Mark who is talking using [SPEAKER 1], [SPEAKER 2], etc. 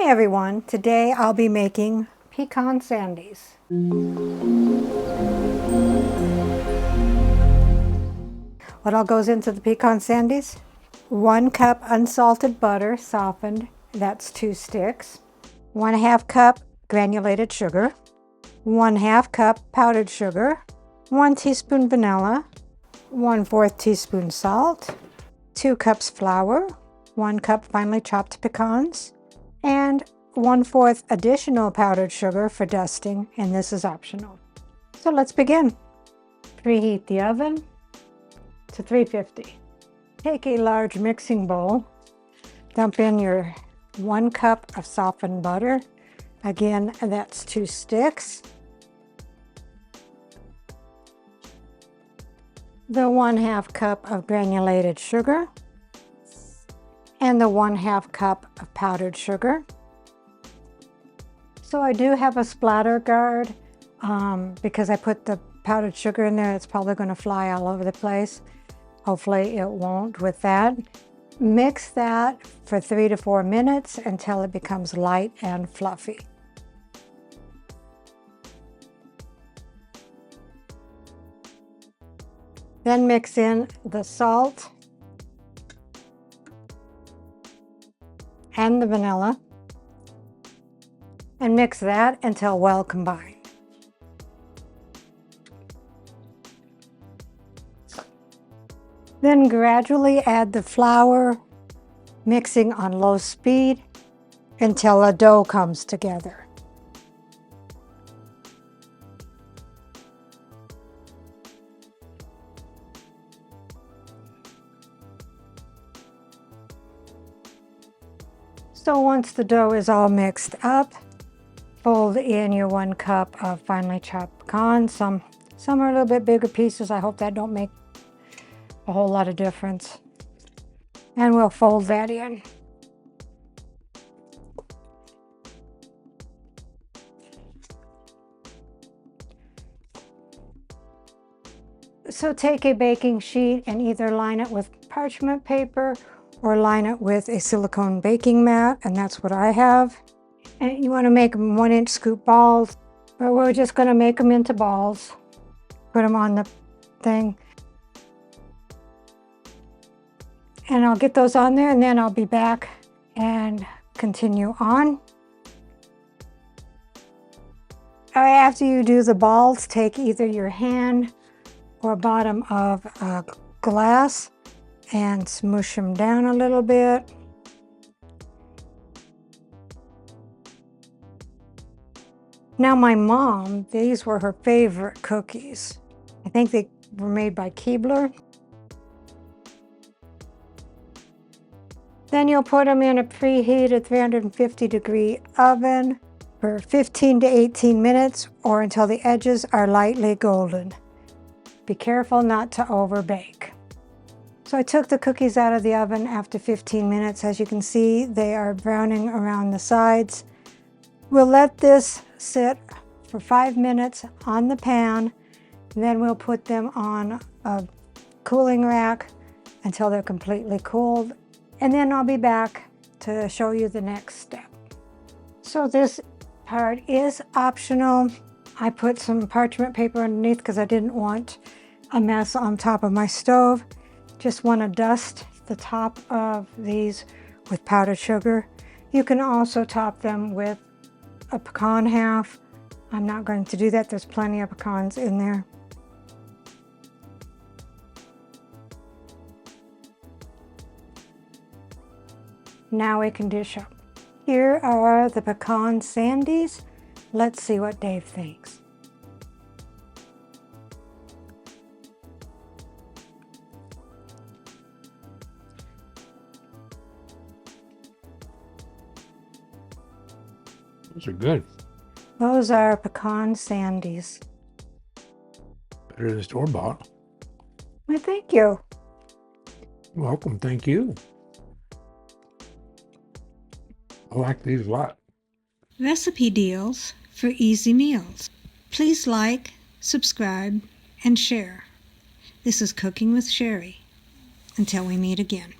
[SPEAKER 1] Hi everyone, today I'll be making pecan sandies. What all goes into the pecan sandies? 1 cup unsalted butter, softened, that's 2 sticks. 1/2 cup granulated sugar. 1/2 cup powdered sugar. 1 teaspoon vanilla. 1/4 teaspoon salt. 2 cups flour. 1 cup finely chopped pecans. And 1/4 additional powdered sugar for dusting, and this is optional. So let's begin. Preheat the oven to 350. Take a large mixing bowl, dump in your 1 cup of softened butter. Again, that's 2 sticks. The 1/2 cup of granulated sugar and the 1/2 cup of powdered sugar. So I do have a splatter guard because I put the powdered sugar in there. It's probably going to fly all over the place. Hopefully it won't with that. Mix that for 3 to 4 minutes until it becomes light and fluffy. Then mix in the salt and the vanilla and mix that until well combined. Then gradually add the flour, mixing on low speed until a dough comes together. So once the dough is all mixed up, fold in your 1 cup of finely chopped pecans. Some are a little bit bigger pieces. I hope that don't make a whole lot of difference. And we'll fold that in. So take a baking sheet and either line it with parchment paper or line it with a silicone baking mat, and that's what I have. And you want to make them 1-inch scoop balls, but we're just going to make them into balls. Put them on the thing. And I'll get those on there and then I'll be back and continue on. All right, after you do the balls, take either your hand or bottom of a glass and smoosh them down a little bit. Now my mom, these were her favorite cookies. I think they were made by Keebler. Then you'll put them in a preheated 350-degree oven for 15 to 18 minutes or until the edges are lightly golden. Be careful not to overbake. So I took the cookies out of the oven after 15 minutes. As you can see, they are browning around the sides. We'll let this sit for 5 minutes on the pan, and then we'll put them on a cooling rack until they're completely cooled. And then I'll be back to show you the next step. So this part is optional. I put some parchment paper underneath because I didn't want a mess on top of my stove. Just want to dust the top of these with powdered sugar. You can also top them with a pecan half. I'm not going to do that. There's plenty of pecans in there. Now we can dish up. Here are the pecan sandies. Let's see what Dave thinks.
[SPEAKER 2] Those are good.
[SPEAKER 1] Those are pecan sandies.
[SPEAKER 2] Better than store-bought.
[SPEAKER 1] Well, thank you.
[SPEAKER 2] Welcome, thank you. I like these a lot.
[SPEAKER 3] Recipe deals for easy meals. Please like, subscribe, and share. This is Cooking with Sherry. Until we meet again.